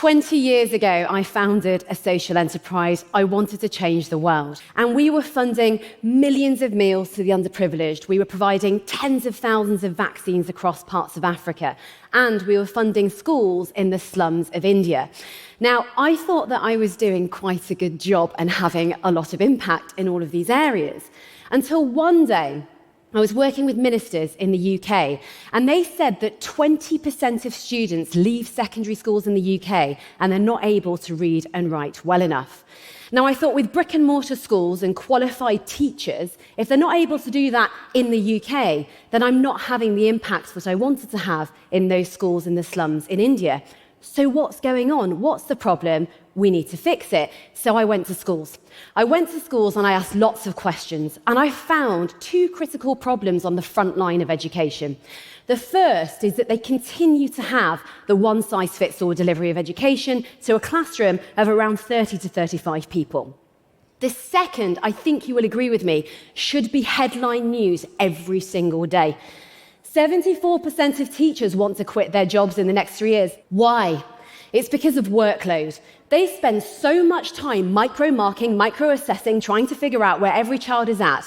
20 years ago, I founded a social enterprise. I wanted to change the world. And we were funding millions of meals to the underprivileged. We were providing tens of thousands of vaccines across parts of Africa. And we were funding schools in the slums of India. Now, I thought that I was doing quite a good job and having a lot of impact in all of these areas. Until one day, I was working with ministers in the UK, and they said that 20% of students leave secondary schools in the UK and they're not able to read and write well enough. Now, I thought with brick and mortar schools and qualified teachers, if they're not able to do that in the UK, then I'm not having the impact that I wanted to have in those schools in the slums in India. So what's going on? What's the problem? We need to fix it. So I went to schools. I went to schools and I asked lots of questions. And I found two critical problems on the front line of education. The first is that they continue to have the one-size-fits-all delivery of education to a classroom of around 30 to 35 people. The second, I think you will agree with me, should be headline news every single day. 74% of teachers want to quit their jobs in the next 3 years. Why? It's because of workload. They spend so much time micro-marking, micro-assessing, trying to figure out where every child is at.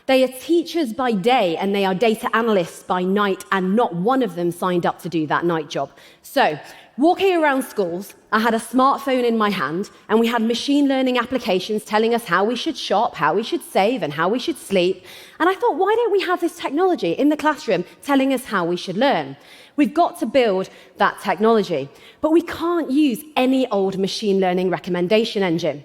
They are teachers by day and they are data analysts by night, and not one of them signed up to do that night job. So, walking around schools, I had a smartphone in my hand, and we had machine learning applications telling us how we should shop, how we should save, and how we should sleep. And I thought, why don't we have this technology in the classroom telling us how we should learn? We've got to build that technology. But we can't use any old machine learning recommendation engine.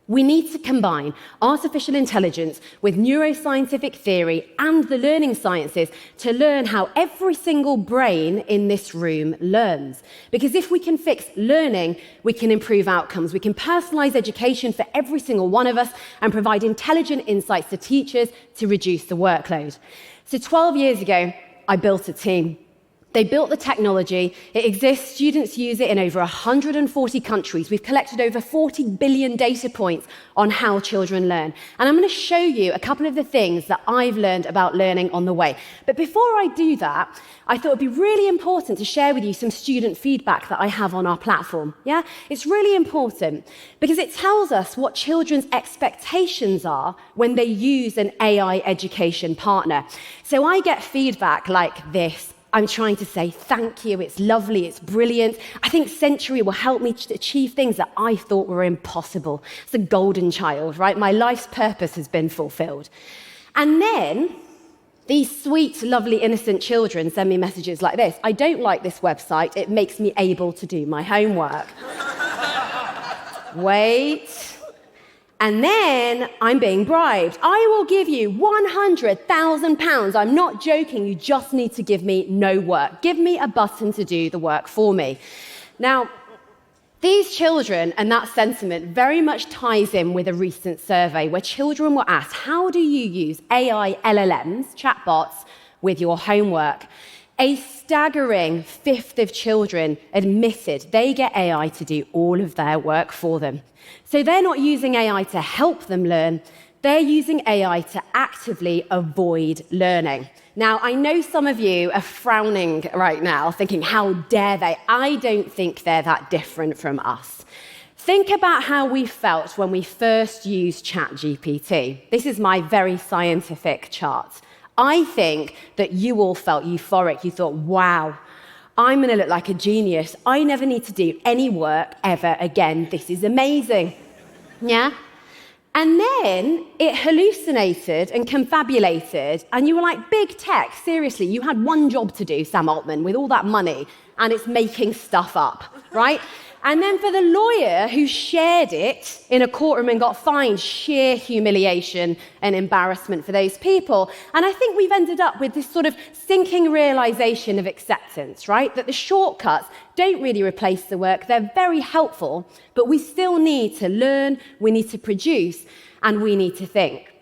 We need to combine artificial intelligence with neuroscientific theory and the learning sciences to learn how every single brain in this room learns. Because if we can fix learning, we can improve outcomes. We can personalize education for every single one of us and provide intelligent insights to teachers to reduce the workload. So 12 years ago, I built a team. They built the technology. It exists. Students use it in over 140 countries. We've collected over 40 billion data points on how children learn. And I'm going to show you a couple of the things that I've learned about learning on the way. But before I do that, I thought it'd be really important to share with you some student feedback that I have on our platform. Yeah? It's really important because it tells us what children's expectations are when they use an AI education partner. So I get feedback like this. I'm trying to say, thank you, it's lovely, it's brilliant. I think Century will help me achieve things that I thought were impossible. It's a golden child, right? My life's purpose has been fulfilled. And then these sweet, lovely, innocent children send me messages like this. I don't like this website. It makes me able to do my homework. Wait. And then I'm being bribed. I will give you £100,000. I'm not joking. You just need to give me no work. Give me a button to do the work for me. Now, these children and that sentiment very much ties in with a recent survey where children were asked, how do you use AI LLMs, chatbots, with your homework? A staggering fifth of children admitted they get AI to do all of their work for them. So they're not using AI to help them learn, they're using AI to actively avoid learning. Now, I know some of you are frowning right now, thinking, how dare they? I don't think they're that different from us. Think about how we felt when we first used ChatGPT. This is my very scientific chart. I think that you all felt euphoric. You thought, wow, I'm going to look like a genius. I never need to do any work ever again. This is amazing. Yeah? And then it hallucinated and confabulated, and you were like, big tech, seriously, you had one job to do, Sam Altman, with all that money, and it's making stuff up, right? And then for the lawyer who shared it in a courtroom and got fined, sheer humiliation and embarrassment for those people. And I think we've ended up with this sort of sinking realization of acceptance, right? That the shortcuts don't really replace the work. They're very helpful, but we still need to learn, we need to produce, and we need to think.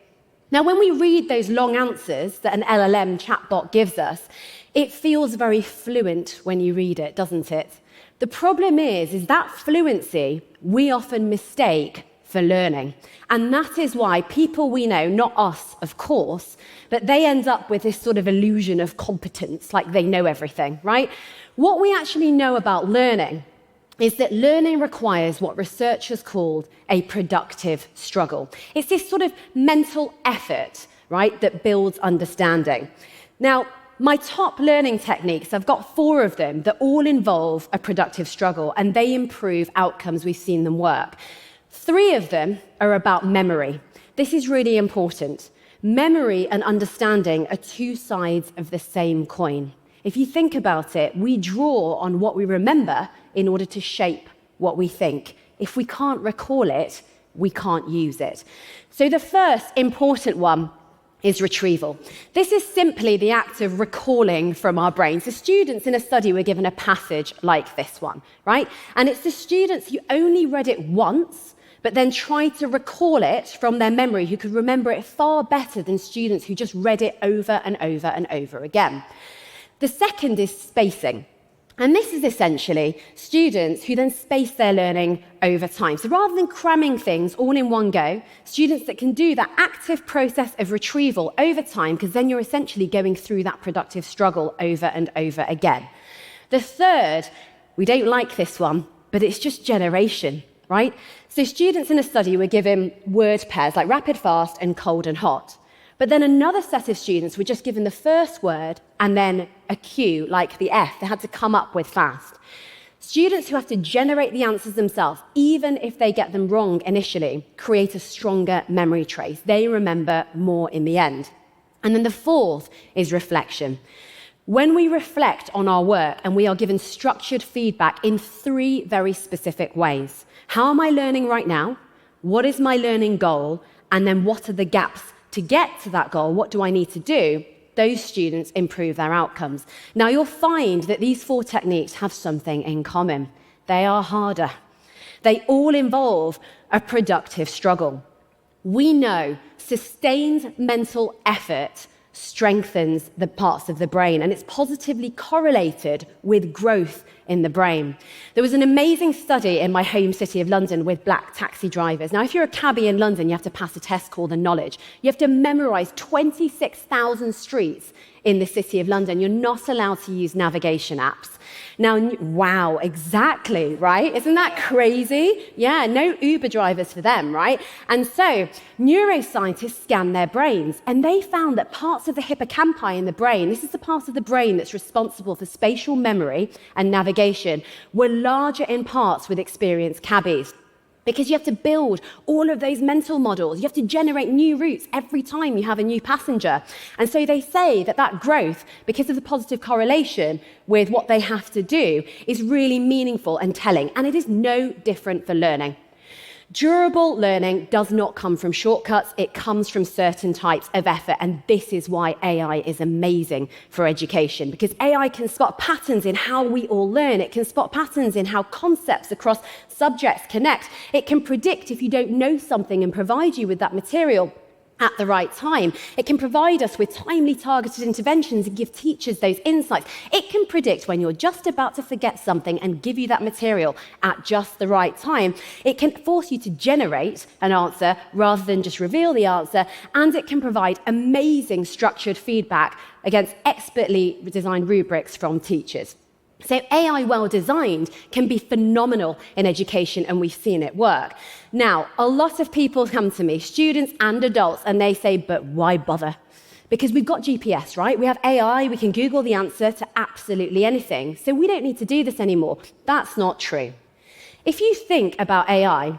Now, when we read those long answers that an LLM chatbot gives us, it feels very fluent when you read it, doesn't it? The problem is that fluency we often mistake for learning. And that is why people we know, not us, of course, but they end up with this sort of illusion of competence, like they know everything, right? What we actually know about learning is that learning requires what researchers called a productive struggle. It's this sort of mental effort, right, that builds understanding. Now, my top learning techniques, I've got 4 of them that all involve a productive struggle, and they improve outcomes. We've seen them work. 3 of them are about memory. This is really important. Memory and understanding are 2 sides of the same coin. If you think about it, we draw on what we remember in order to shape what we think. If we can't recall it, we can't use it. So the first important one is retrieval. This is simply the act of recalling from our brains. The students in a study were given a passage like this one, right? And it's the students who only read it once, but then tried to recall it from their memory, who could remember it far better than students who just read it over and over and over again. The second is spacing. And this is essentially students who then space their learning over time. So rather than cramming things all in one go, students that can do that active process of retrieval over time, because then you're essentially going through that productive struggle over and over again. The third, we don't like this one, but it's just generation, right? So students in a study were given word pairs like rapid fast and cold and hot. But then another set of students were just given the first word and then a cue, like the F, they had to come up with fast. Students who have to generate the answers themselves, even if they get them wrong initially, create a stronger memory trace. They remember more in the end. And then the fourth is reflection. When we reflect on our work and we are given structured feedback in 3 very specific ways. How am I learning right now? What is my learning goal? And then what are the gaps to get to that goal? What do I need to do? Those students improve their outcomes. Now, you'll find that these 4 techniques have something in common. They are harder. They all involve a productive struggle. We know sustained mental effort strengthens the parts of the brain, and it's positively correlated with growth in the brain. There was an amazing study in my home city of London with black taxi drivers. Now, if you're a cabbie in London, you have to pass a test called the Knowledge. You have to memorize 26,000 streets in the city of London. You're not allowed to use navigation apps. Now, wow, exactly, right? Isn't that crazy? Yeah, no Uber drivers for them, right? And so neuroscientists scanned their brains, and they found that parts of the hippocampi in the brain, this is the part of the brain that's responsible for spatial memory and navigation, were larger in parts with experienced cabbies. Because you have to build all of those mental models. You have to generate new routes every time you have a new passenger. And so they say that that growth, because of the positive correlation with what they have to do, is really meaningful and telling. And it is no different for learning. Durable learning does not come from shortcuts. It comes from certain types of effort. And this is why AI is amazing for education, because AI can spot patterns in how we all learn. It can spot patterns in how concepts across subjects connect. It can predict if you don't know something and provide you with that material at the right time. It can provide us with timely targeted interventions and give teachers those insights. It can predict when you're just about to forget something and give you that material at just the right time. It can force you to generate an answer rather than just reveal the answer, and it can provide amazing structured feedback against expertly designed rubrics from teachers. So AI well designed can be phenomenal in education, and we've seen it work. Now, a lot of people come to me, students and adults, and they say, but why bother? Because we've got GPS, right? We have AI, we can Google the answer to absolutely anything. So we don't need to do this anymore. That's not true. If you think about AI,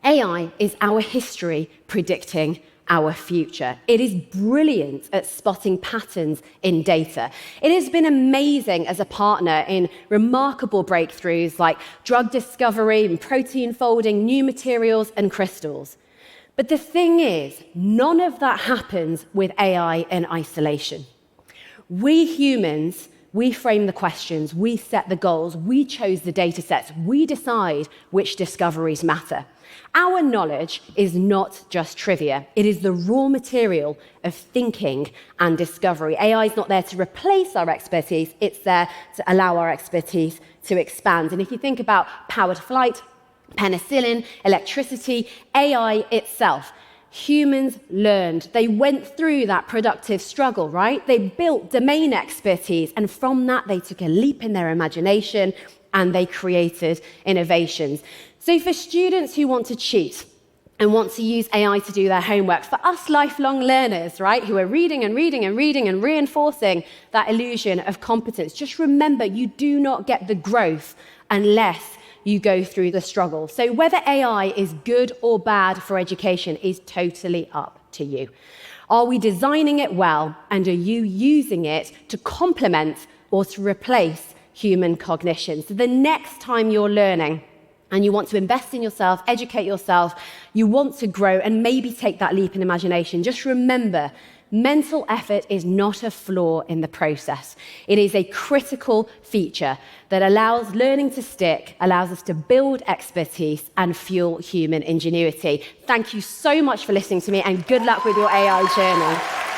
AI is our history predicting our future. It is brilliant at spotting patterns in data. It has been amazing as a partner in remarkable breakthroughs like drug discovery and protein folding, new materials and crystals. But the thing is, none of that happens with AI in isolation. We humans, we frame the questions, we set the goals, we chose the data sets, we decide which discoveries matter. Our knowledge is not just trivia. It is the raw material of thinking and discovery. AI is not there to replace our expertise. It's there to allow our expertise to expand. And if you think about powered flight, penicillin, electricity, AI itself, humans learned. They went through that productive struggle, right? They built domain expertise, and from that, they took a leap in their imagination and they created innovations. So for students who want to cheat and want to use AI to do their homework, for us lifelong learners, right, who are reading and reading and reading and reinforcing that illusion of competence, just remember you do not get the growth unless you go through the struggle. So whether AI is good or bad for education is totally up to you. Are we designing it well, and are you using it to complement or to replace human cognition? So the next time you're learning and you want to invest in yourself, educate yourself, you want to grow and maybe take that leap in imagination, just remember, mental effort is not a flaw in the process. It is a critical feature that allows learning to stick, allows us to build expertise and fuel human ingenuity. Thank you so much for listening to me, and good luck with your AI journey.